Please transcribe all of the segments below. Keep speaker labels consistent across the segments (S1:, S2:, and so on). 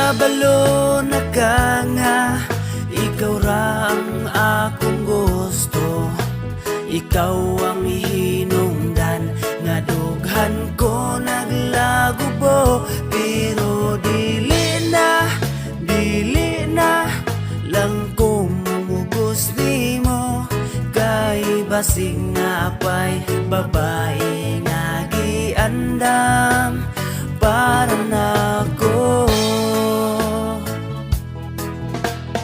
S1: Kabalo na ka nga, ikaw ra ang akong gusto. Ikaw ang hinungdan, nga dughan ko naglagubo. Pero dili na lang ko mamugos nimo. Kay basig nga pa'y babae nga giandam para nako.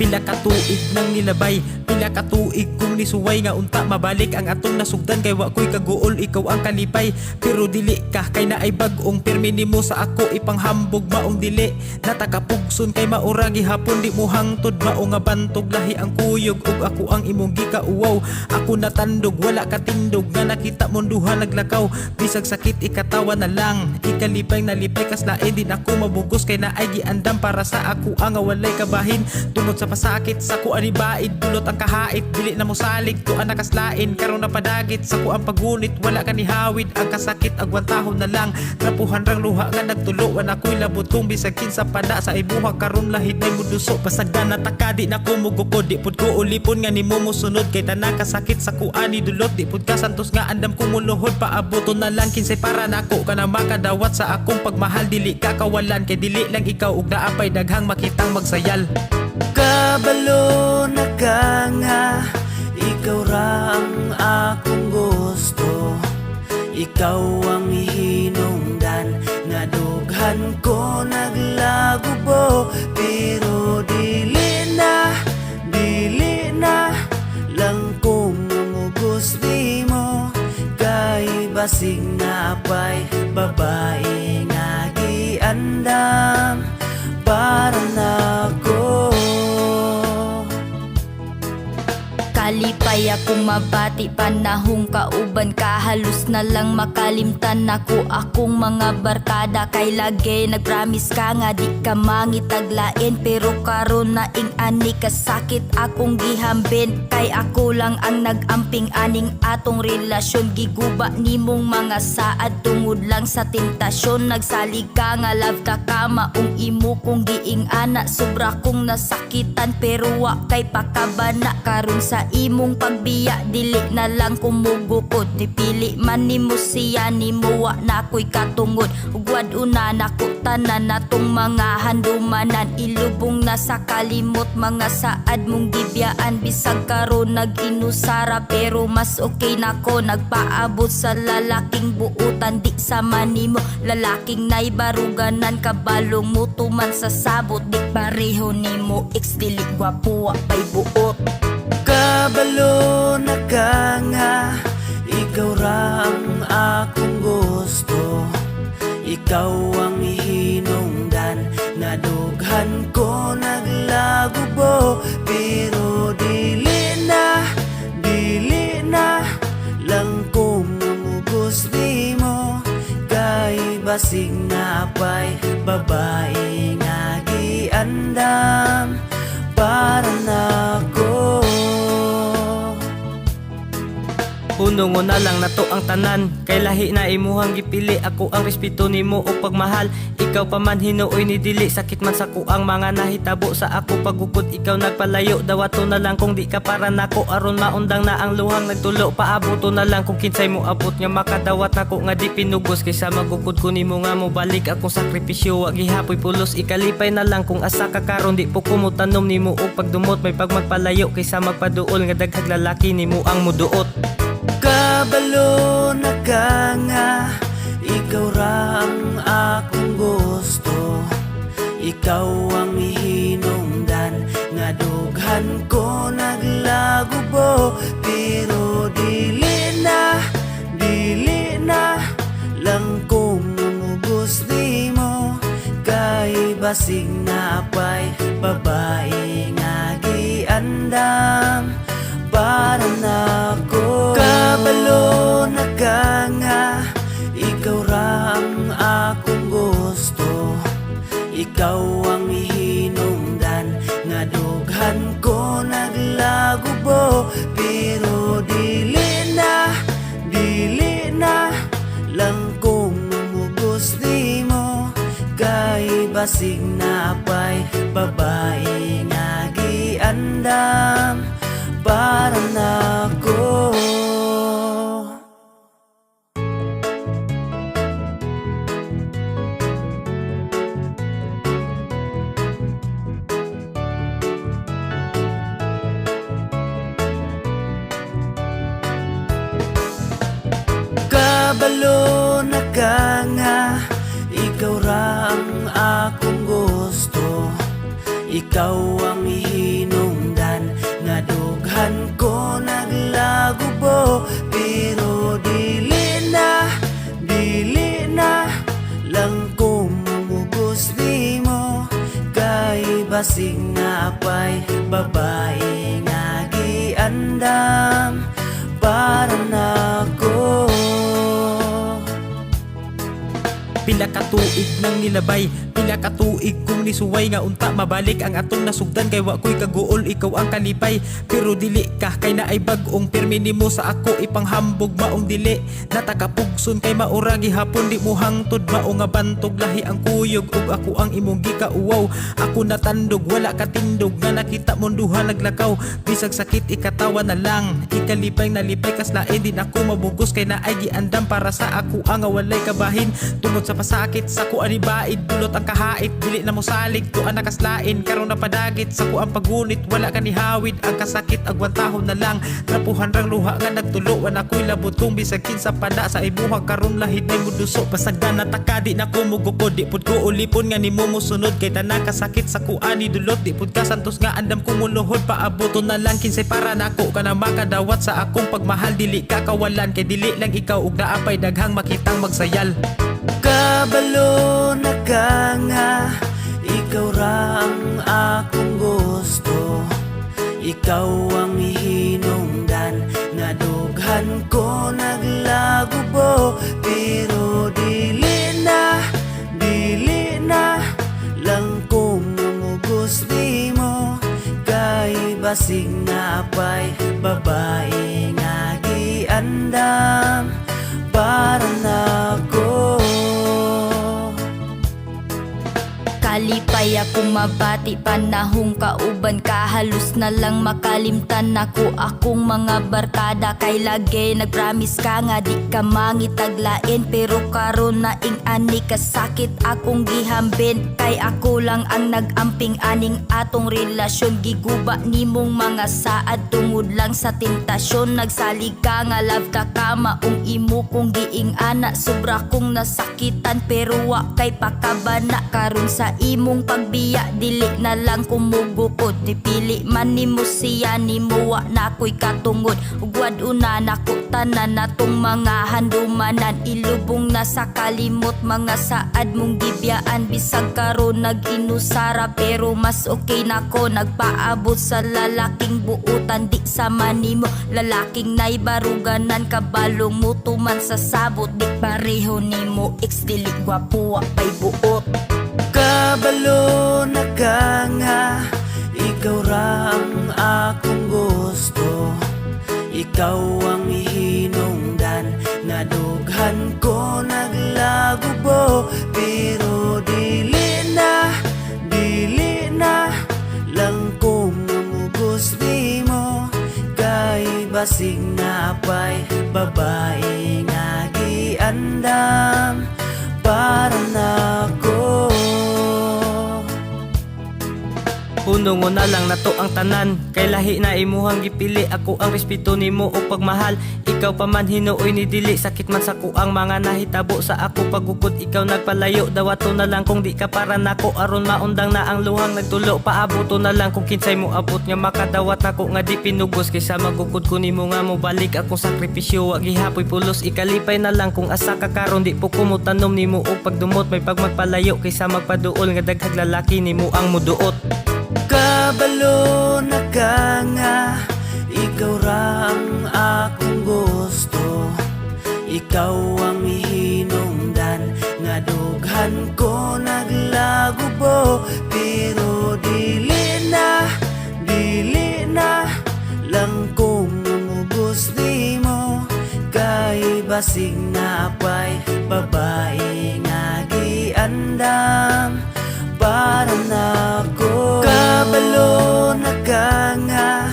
S2: Pila ka tuig nang nilabay, pila ka tuig kung nisuway, nga unta mabalik ang atong nasugdan. Kay wa ko'y kaguol, ikaw ang kalipay. Pero dili ka kay naay bag-ong pirmi nimo sa ako ipanghambog. Maong dili natakapugson kay maura gihapon di mo hangtod. Mao nga bantog lahi ang kuyog ug ako ang imong gikauwaw. Ako natandog wala katindog, nga nakita mong duha naglakaw. Bisag sakit ikatawa na lang, ikalipay nalipay kas lain. Din ako mabugos kay naay giandam para sa ako ang walay kabahin. Tungod sa pasakit sa ko ani baid, dulot ang kahait. Dili na mo salig to ang nakaslain, karon na padagit sa ko ang pagunit. Wala ka ni hawid ang kasakit, agwantahon na lang. Trapuhan rang luha nga nagtulo, wan ako'y labot kong bisag kinsa pada sa ibuha. Karon lahid may muduso, pasagdan na takadi na ko mugukod. Di pud ko ulipon nga nimo mosunod, kay tanan kasakit sa ko ani dulot. Di pud ka santos nga andam ko muluhod, paaboton na lang kinsay para nako. Kana makadawat sa akong pagmahal, dili ka kawalan. Kay dili lang ikaw ug naapay daghang makitang magsayal.
S1: Kabalo na ka nga, ikaw ra ang akong gusto. Ikaw ang hinungdan, nga dughan ko naglagubo. Pero dili na lang ko mamugos nimo. Kay basig na pa'y babae nga giandam para nako.
S3: Kalipay ako mabati, panahong kauban ka. Halos na lang makalimtan ako akong mga barkada. Kay lagi nagpromise ka nga di ka mangitaglain. Pero karon na ing ani kasakit akong gihambin. Kay ako lang ang nagamping aning atong relasyon. Giguba nimong mga saad tungod lang sa tentasyon. Nagsalig ka nga love ka ka, maong imo kong giing ana. Sobra kong nasakitan pero wa kay pakabana. Karon sa imong pagbiya dili na lang kumugukod. Nipili man nimo siya, nimo wa na ko'y katungod. Ugwad una nako tanan natong mga handumanan. Ilubong na sa kalimot mga saad mong gibiyaan. Bisag karon nag-inusara pero mas okay nako. Nagpaabot sa lalaking buutan, di sa manimo. Lalaking naibaruganan, kabalong mo tuman sa sabot. Di pareho nimo ex, dili gwapo wa pay buot.
S1: Kabalo na ka nga, ikaw ra ang akong gusto. Ikaw ang hinungdan, nga dughan ko naglagubo. Pero dili na lang ko mamugos nimo. Kay basig na pa'y babae nga giandam para nako.
S2: Hunong na lang nato ang tanan, kay lahi na imuhang gipili. Ako ang respeto nimo o pagmahal, ikaw pa man hinuoy ni dili. Sakit man sa kuang mga nahitabo sa ako pagukod. Ikaw nagpalayo, dawato na lang kung di ka para nako. Aron maundang na ang luhang nagtulo, paaboto na lang kung kinsay mo abot. Nga makadawat nako nga di pinugos, kaysa magukod ko nimo nga mo balik akong sakripisyo. Wa gihapoy pulos, ikalipay na lang kung asa ka karon. Di po kumutanom nimo o pagdumot, may pagmagpalayo kaysa magpaduol. Nga daghag lalaki nimo ang muduot.
S1: Kabalo na ka nga, ikaw ra ang akong gusto. Ikaw ang hinungdan, nga dughan ko naglagubo. Pero dili na lang ko mamugos nimo. Kay basig na pa'y babae nga giandam para nako. Kabalo na ka nga, ikaw ra ang akong gusto. Ikaw ang hinungdan, nga dughan ko naglagubo. Pero dili na lang ko mamugos nimo. Kay basig na pa'y ikaw ang hinungdan. Nga dughan ko naglagubo, pero dili na lang ko mamugos nimo. Kay basig na pa'y babae nga giandam para nako.
S2: Pila ka tuig nang nilabay, pila ka tuig kung nisuway nga unta mabalik ang atong nasugdan. Kay wa ko'y kaguol, ikaw ang kalipay, pero dili ka kay naay bag-ong pirmi nimo sa ako ipanghambog maong dili. Natakapugson kay maura gihapon di mo hangtod, mao nga bantog lahi ang kuyog ug ako ang imong gikauwaw. Ako natandog wala katindog nga nakita mong duha naglakaw. Bisag sakit ikatawa na lang, ikalipay nalipay kaslain din ako mabugos kay naay giandam para sa ako ang walay kabahin. Tungod sa pasakit sa ko anibaid, dulot ang kahait, dili na mo salig tuan nakaslain. Karon napadagit sa ko ang pagunit, wala ka ni hawid ang kasakit agwantahon na lang. Trapuhan rang luha nga nagtulo, wana ko'y labot kung bisag kinsa pada sa ibuha karon lahid may muduso. Pasagdan na takadi na ko mugukod, di pud ko ulipon nga nimo mosunod. Kay tanan kasakit sa ko ani dulot, di pud ka santos nga andam ko muluhod. Paabuton na lang kinsay para nako ka na makadawat sa akong pagmahal. Dili ka kawalan kay dili lang ikaw ug naapay daghang makitang magsayal.
S1: Kabalo na ka nga, ikaw ra ang akong gusto. Ikaw ang hinungdan, nga dughan ko naglagubo, pero dili na lang ko mamugos nimo. Kay basig na pa'y babae nga giandam para nako.
S3: Kalipay ako mabati, panahong kauban ka, halos na lang makalimtan ako akong mga barkada. Kay lagi nagpromise ka nga di ka mangitaglain, pero karon na ing ani kasakit akong gihambin. Kay ako lang ang nagamping aning atong relasyon, giguba nimong mga saad tungod lang sa tentasyon. Nagsalig ka nga love ka ka, maong imo kong giing ana, sobra kong nasakitan pero wa kay pakabana. Karon sa imong pagbiya dili na lang kumugukod, dipili man nimo siya nimo wa na ko'y katungod. Ug wad una nako tanan natong mga handumanan, ilubong na sa kalimot mga saad mong gibiyaan. Bisag karon nag-inusara pero mas okay nako, nagpaabot sa lalaking buutan di sa manimo. Lalaking nay baruganan, kabalong mo tuman sa sabot, di pareho nimo ex dili gwapo wa pay buot.
S1: Kabalo na ka nga, ikaw ra ang akong gusto. Ikaw ang hinungdan, nga dughan ko naglagubo, pero dili na lang ko mamugos nimo. Kay basig na pa'y babae nga giandam para nako.
S4: Hunungo na lang nato ang tanan, kay lahi na imuhang gipili. Ako ang respeto nimo o pagmahal, ikaw pa man hinuoy ni dili. Sakit man sa kuang mga nahitabo sa ako pagukod, ikaw nagpalayo. Dawato na lang kung di ka para nako, aron maundang na ang luhang nagtulo. Paabuto na lang kung kinsay mo abot nga makadawat nako, nga di pinugos. Kaysa magukod ko nimo nga mo balik akong sakripisyo, wa gihapoy pulos. Ikalipay na lang kung asa ka karon, di po kumutanom nimo o pagdumot. May pagmagpalayo kaysa magpaduol, nga daghag lalaki nimo ang muduot.
S1: Kabalo na ka nga, ikaw ra ang akong gusto. Ikaw ang hinungdan, nga dughan ko naglagubo, pero dili na lang ko mamugos nimo. Kay basig na pa'y babae nga giandam para nako. Kabalo na ka nga,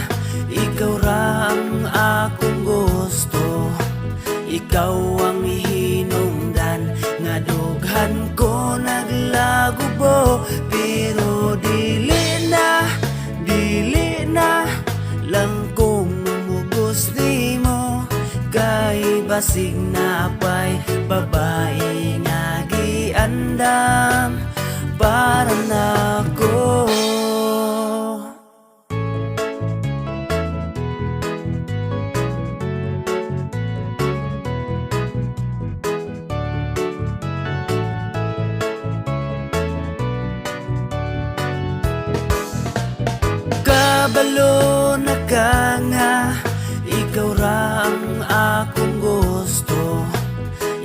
S1: ikaw ra ang akong gusto. Ikaw ang hinungdan, nga dughan ko naglagubo, pero dili na lang ko mamugos nimo. Kay basig na pa'y babae nga giandam para nako.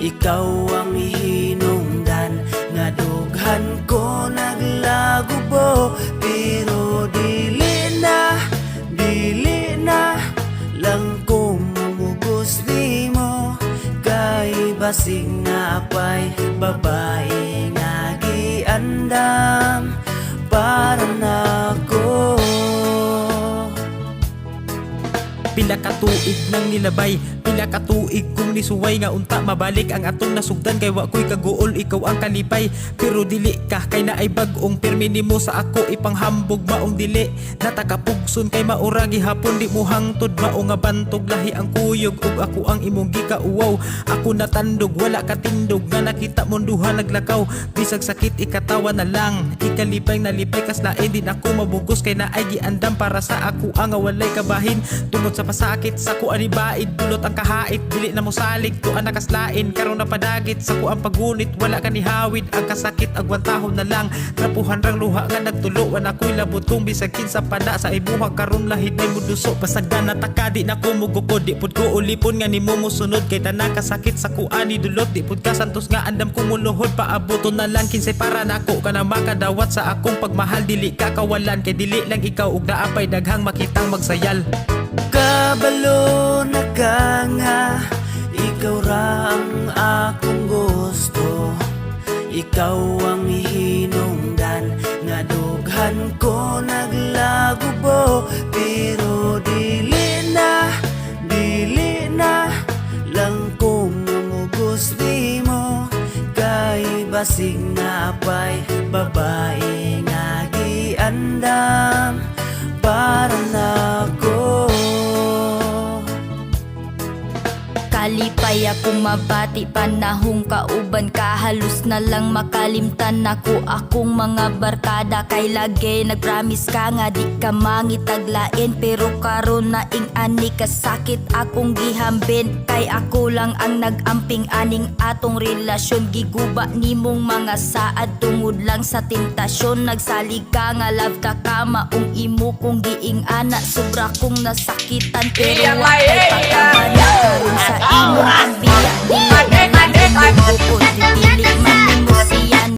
S1: ikaw ang hinungdan. Nga dughan ko naglagubo, pero dili na lang ko mamugos nimo. Kay basig na pa'y babae nga giandam para nako.
S2: Pila ka tuig nang nilabay, pila ka tuig kung nisuway nga unta mabalik ang atong nasugdan. Kay wa ko'y kaguol, ikaw ang kalipay. Pero dili ka kay naay bag-ong pirmi nimo sa ako ipanghambog maong dili. Natakapugson kay maura gihapon di mo hangtod mao nga bantog lahi ang kuyog ug ako ang imong gikauwaw. Ako natandog wala katindog nga nakita mong duha naglakaw. Bisag sakit ikatawa na lang, ikalipay nalipay kas lain din ako mabugos kay naay giandam para sa ako ang walay kabahin. Tungod sa pasakit sa ko anibaid dulot ang kahait dili na mo salig tuan nakaslain karon napadagit sa ko ang pagunit wala ka ni hawid ang kasakit agwantahon na lang trapuhan rang luha nga nagtulo wan ako'y labot kung bisag kinsa pada sa ibuha karon lahid may muduso pasagdan na takadi na ko mugukod di pud ko ulipon nga nimo mosunod kay tanang kasakit sa ko ani dulot di pud ka santos nga andam ko muluhod paabuton na lang kinsay para nako kana makadawat sa akong pagmahal dili ka kawalan kay dili lang ikaw ug naapay daghang makitang magsayal.
S1: Kabalo na ka nga, ikaw ra ang akong gusto. Ikaw ang hinungdan, nga dughan ko naglagubo. Pero dili na lang ko mamugos nimo. Kay basig na pa'y babae nga giandam para nako.
S3: Kalipay ako mabati panahong kauban ka halos na lang makalimtan nako akong mga barkada kay lagi nagpromise ka nga di ka mangitaglain pero karon na ing ani kasakit akong gihambin kay ako lang ang nagamping aning atong relasyon giguba nimong mga saad tungod lang sa tentasyon nagsalig ka nga love ka kama ung imo kong giing ana sobra kong nasakitan pero wa kay pagkabana karon sa imong ang biya dili na lang ang bukod dili